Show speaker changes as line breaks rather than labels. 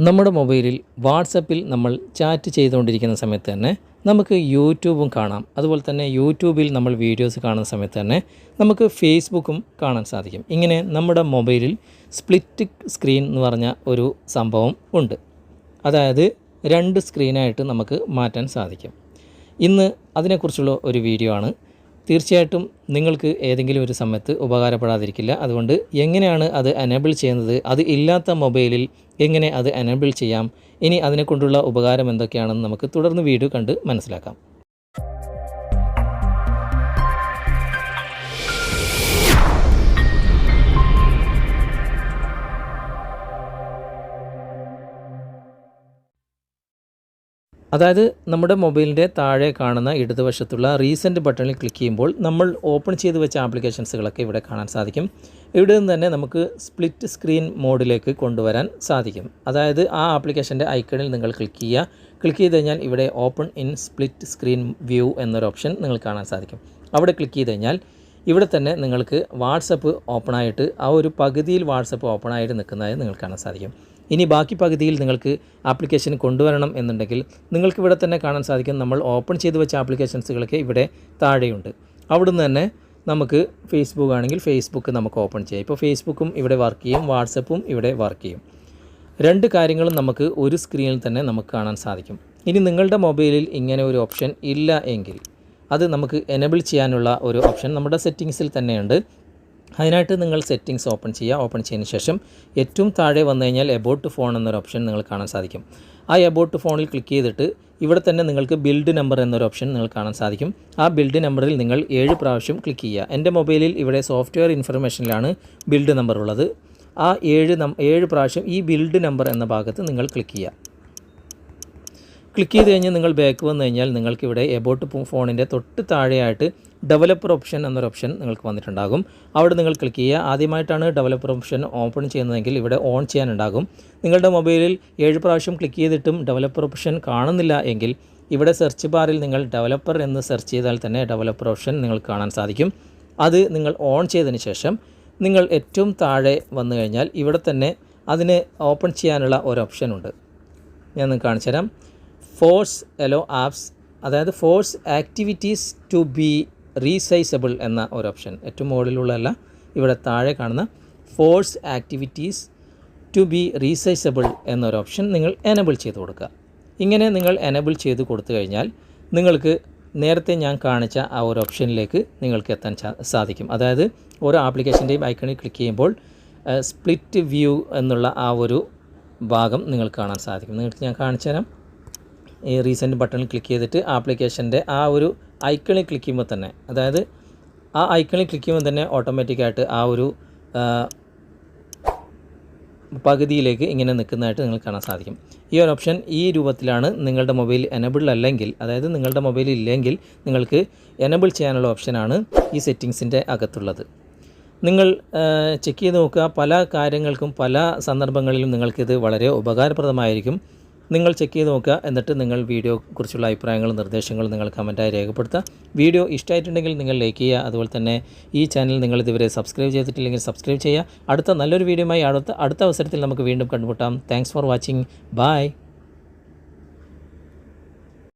നമ്മുടെ മൊബൈലിൽ വാട്സപ്പിൽ നമ്മൾ ചാറ്റ് ചെയ്തുകൊണ്ടിരിക്കുന്ന സമയത്ത് തന്നെ നമുക്ക് യൂട്യൂബും കാണാം. അതുപോലെ തന്നെ യൂട്യൂബിൽ നമ്മൾ വീഡിയോസ് കാണുന്ന സമയത്ത് തന്നെ നമുക്ക് ഫേസ്ബുക്കും കാണാൻ സാധിക്കും. ഇങ്ങനെ നമ്മുടെ മൊബൈലിൽ സ്പ്ലിറ്റ് സ്ക്രീൻ എന്ന് പറഞ്ഞ ഒരു സംഭവം ഉണ്ട്. അതായത് 2 സ്ക്രീനായിട്ട് നമുക്ക് മാറ്റാൻ സാധിക്കും. ഇന്ന് അതിനെക്കുറിച്ചുള്ള ഒരു വീഡിയോ ആണ്. തീർച്ചയായിട്ടും നിങ്ങൾക്ക് ഏതെങ്കിലും ഒരു സമയത്ത് ഉപകാരപ്പെടാതിരിക്കില്ല. അതുകൊണ്ട് എങ്ങനെയാണ് അത് എനേബിൾ ചെയ്യുന്നത്, അത് ഇല്ലാത്ത മൊബൈലിൽ എങ്ങനെ അത് എനേബിൾ ചെയ്യാം, ഇനി അതിനെക്കൊണ്ടുള്ള ഉപകാരം എന്തൊക്കെയാണെന്ന് നമുക്ക് തുടർന്ന് വീഡിയോ കണ്ട് മനസ്സിലാക്കാം. അതായത് നമ്മുടെ മൊബൈലിൻ്റെ താഴെ കാണുന്ന ഇടതുവശത്തുള്ള റീസെൻറ്റ് ബട്ടണിൽ ക്ലിക്ക് ചെയ്യുമ്പോൾ നമ്മൾ ഓപ്പൺ ചെയ്ത് വെച്ച ആപ്ലിക്കേഷൻസുകളൊക്കെ ഇവിടെ കാണാൻ സാധിക്കും. ഇവിടെ നിന്ന് തന്നെ നമുക്ക് സ്പ്ലിറ്റ് സ്ക്രീൻ മോഡിലേക്ക് കൊണ്ടുവരാൻ സാധിക്കും. അതായത് ആ ആപ്ലിക്കേഷൻ്റെ ഐക്കണിൽ നിങ്ങൾ ക്ലിക്ക് ചെയ്ത് കഴിഞ്ഞാൽ ഇവിടെ open in split screen view എന്നൊരു ഓപ്ഷൻ നിങ്ങൾക്ക് കാണാൻ സാധിക്കും. അവിടെ ക്ലിക്ക് ചെയ്ത് കഴിഞ്ഞാൽ ഇവിടെ തന്നെ നിങ്ങൾക്ക് വാട്സപ്പ് ഓപ്പണായിട്ട് ആ ഒരു പകുതിയിൽ വാട്സപ്പ് ഓപ്പണായിട്ട് നിൽക്കുന്നതായി നിങ്ങൾക്ക് കാണാൻ സാധിക്കും. ഇനി ബാക്കി പകുതിയിൽ നിങ്ങൾക്ക് ആപ്ലിക്കേഷൻ കൊണ്ടുവരണം എന്നുണ്ടെങ്കിൽ നിങ്ങൾക്ക് ഇവിടെ തന്നെ കാണാൻ സാധിക്കും. നമ്മൾ ഓപ്പൺ ചെയ്ത് വെച്ച ആപ്ലിക്കേഷൻസുകളൊക്കെ ഇവിടെ താഴെയുണ്ട്. അവിടുന്ന് തന്നെ നമുക്ക് ഫേസ്ബുക്ക് ആണെങ്കിൽ ഫേസ്ബുക്ക് നമുക്ക് ഓപ്പൺ ചെയ്യാം. ഇപ്പോൾ ഫേസ്ബുക്കും ഇവിടെ വർക്ക് ചെയ്യും, വാട്സപ്പും ഇവിടെ വർക്ക് ചെയ്യും. 2 കാര്യങ്ങളും നമുക്ക് ഒരു സ്ക്രീനിൽ തന്നെ നമുക്ക് കാണാൻ സാധിക്കും. ഇനി നിങ്ങളുടെ മൊബൈലിൽ ഇങ്ങനെ ഒരു ഓപ്ഷൻ ഇല്ല എങ്കിൽ അത് നമുക്ക് എനേബിൾ ചെയ്യാനുള്ള ഒരു ഓപ്ഷൻ നമ്മുടെ സെറ്റിങ്സിൽ തന്നെയുണ്ട്. അതിനായിട്ട് നിങ്ങൾ സെറ്റിങ്സ് ഓപ്പൺ ചെയ്യുക. ഓപ്പൺ ചെയ്തതിന് ശേഷം ഏറ്റവും താഴെ വന്നു കഴിഞ്ഞാൽ എബൌട്ട് ഫോൺ എന്നൊരു ഓപ്ഷൻ നിങ്ങൾ കാണാൻ സാധിക്കും. ആ എബൌട്ട് ഫോണിൽ ക്ലിക്ക് ചെയ്തിട്ട് ഇവിടെ തന്നെ നിങ്ങൾക്ക് ബിൽഡ് നമ്പർ എന്നൊരു ഓപ്ഷൻ നിങ്ങൾ കാണാൻ സാധിക്കും. ആ ബിൽഡ് നമ്പറിൽ നിങ്ങൾ 7 പ്രാവശ്യം ക്ലിക്ക് ചെയ്യുക. എൻ്റെ മൊബൈലിൽ ഇവിടെ സോഫ്റ്റ്വെയർ ഇൻഫർമേഷനിലാണ് ബിൽഡ് നമ്പർ ഉള്ളത്. ആ 7 പ്രാവശ്യം ഈ ബിൽഡ് നമ്പർ എന്ന ഭാഗത്ത് നിങ്ങൾ ക്ലിക്ക് ചെയ്യുക. ക്ലിക്ക് ചെയ്ത് കഴിഞ്ഞ് നിങ്ങൾ ബാക്ക് വന്നു കഴിഞ്ഞാൽ നിങ്ങൾക്കിവിടെ എബൌട്ട് ഫോണിൻ്റെ തൊട്ട് താഴെയായിട്ട് ഡെവലപ്പർ ഓപ്ഷൻ എന്നൊരു ഓപ്ഷൻ നിങ്ങൾക്ക് വന്നിട്ടുണ്ടാകും. അവിടെ നിങ്ങൾ ക്ലിക്ക് ചെയ്യുക. ആദ്യമായിട്ടാണ് ഡെവലപ്പർ ഓപ്ഷൻ ഓപ്പൺ ചെയ്യുന്നതെങ്കിൽ ഇവിടെ ഓൺ ചെയ്യാനുണ്ടാകും. നിങ്ങളുടെ മൊബൈലിൽ 7 പ്രാവശ്യം ക്ലിക്ക് ചെയ്തിട്ടും ഡെവലപ്പർ ഓപ്ഷൻ കാണുന്നില്ല എങ്കിൽ ഇവിടെ സെർച്ച് ബാറിൽ നിങ്ങൾ ഡെവലപ്പർ എന്ന് സെർച്ച് ചെയ്താൽ തന്നെ ഡെവലപ്പർ ഓപ്ഷൻ നിങ്ങൾക്ക് കാണാൻ സാധിക്കും. അത് നിങ്ങൾ ഓൺ ചെയ്തതിന് ശേഷം നിങ്ങൾ ഏറ്റവും താഴെ വന്നു കഴിഞ്ഞാൽ ഇവിടെ തന്നെ അതിന് ഓപ്പൺ ചെയ്യാനുള്ള ഒരു ഓപ്ഷൻ ഉണ്ട്. ഞാൻ നിങ്ങൾക്ക് കാണിച്ചു തരാം. ഫോഴ്സ് എലോ ആപ്സ്, അതായത് ഫോഴ്സ് ആക്ടിവിറ്റീസ് ടു ബി റീസൈസബിൾ എന്ന ഒരു ഓപ്ഷൻ. ഏറ്റവും മുകളിലുള്ളതല്ല, ഇവിടെ താഴെ കാണുന്ന ഫോഴ്സ് ആക്ടിവിറ്റീസ് ടു ബി റീസൈസബിൾ എന്നൊരു ഓപ്ഷൻ നിങ്ങൾ എനേബിൾ ചെയ്ത് കൊടുക്കുക. ഇങ്ങനെ നിങ്ങൾ എനേബിൾ ചെയ്ത് കൊടുത്തു കഴിഞ്ഞാൽ നിങ്ങൾക്ക് നേരത്തെ ഞാൻ കാണിച്ച ആ ഒരു ഓപ്ഷനിലേക്ക് നിങ്ങൾക്ക് എത്താൻ സാധിക്കും. അതായത് ഓരോ ആപ്ലിക്കേഷൻ്റെയും ഐക്കണിൽ ക്ലിക്ക് ചെയ്യുമ്പോൾ സ്പ്ലിറ്റ് വ്യൂ എന്നുള്ള ആ ഒരു ഭാഗം നിങ്ങൾക്ക് കാണാൻ സാധിക്കും. നിങ്ങൾക്ക് ഞാൻ കാണിച്ചു തരാം. ഈ റീസെൻറ്റ് ബട്ടണിൽ ക്ലിക്ക് ചെയ്തിട്ട് ആപ്ലിക്കേഷൻ്റെ ആ ഒരു ഐക്കണിൽ ക്ലിക്ക് ചെയ്യുമ്പോൾ തന്നെ, അതായത് ആ ഐക്കണിൽ ക്ലിക്ക് ചെയ്യുമ്പോൾ തന്നെ ഓട്ടോമാറ്റിക്കായിട്ട് ആ ഒരു പകുതിയിലേക്ക് ഇങ്ങനെ നിൽക്കുന്നതായിട്ട് നിങ്ങൾക്ക് കാണാൻ സാധിക്കും. ഈ ഒരു ഓപ്ഷൻ ഈ രൂപത്തിലാണ് നിങ്ങളുടെ മൊബൈൽ എനേബിൾ അല്ലെങ്കിൽ, അതായത് നിങ്ങളുടെ മൊബൈൽ ഇല്ലെങ്കിൽ നിങ്ങൾക്ക് എനേബിൾ ചെയ്യാനുള്ള ഓപ്ഷനാണ് ഈ സെറ്റിങ്സിൻ്റെ അകത്തുള്ളത്. നിങ്ങൾ ചെക്ക് ചെയ്ത് നോക്കുക. പല കാര്യങ്ങൾക്കും പല സന്ദർഭങ്ങളിലും നിങ്ങൾക്കിത് വളരെ ഉപകാരപ്രദമായിരിക്കും. നിങ്ങൾ ചെക്ക് ചെയ്ത് നോക്കുക. എന്നിട്ട് നിങ്ങൾ വീഡിയോ കുറിച്ചുള്ള അഭിപ്രായങ്ങളും നിർദ്ദേശങ്ങളും നിങ്ങൾ കമൻറ്റായി രേഖപ്പെടുത്തുക. വീഡിയോ ഇഷ്ടമായിട്ടുണ്ടെങ്കിൽ നിങ്ങൾ ലൈക്ക് ചെയ്യുക. അതുപോലെ തന്നെ ഈ ചാനൽ നിങ്ങൾ ഇതുവരെ സബ്സ്ക്രൈബ് ചെയ്തിട്ടില്ലെങ്കിൽ സബ്സ്ക്രൈബ് ചെയ്യുക. അടുത്ത നല്ലൊരു വീഡിയോയുമായി അടുത്ത അവസരത്തിൽ നമുക്ക് വീണ്ടും കണ്ടുമുട്ടാം. Thanks for watching. ബൈ.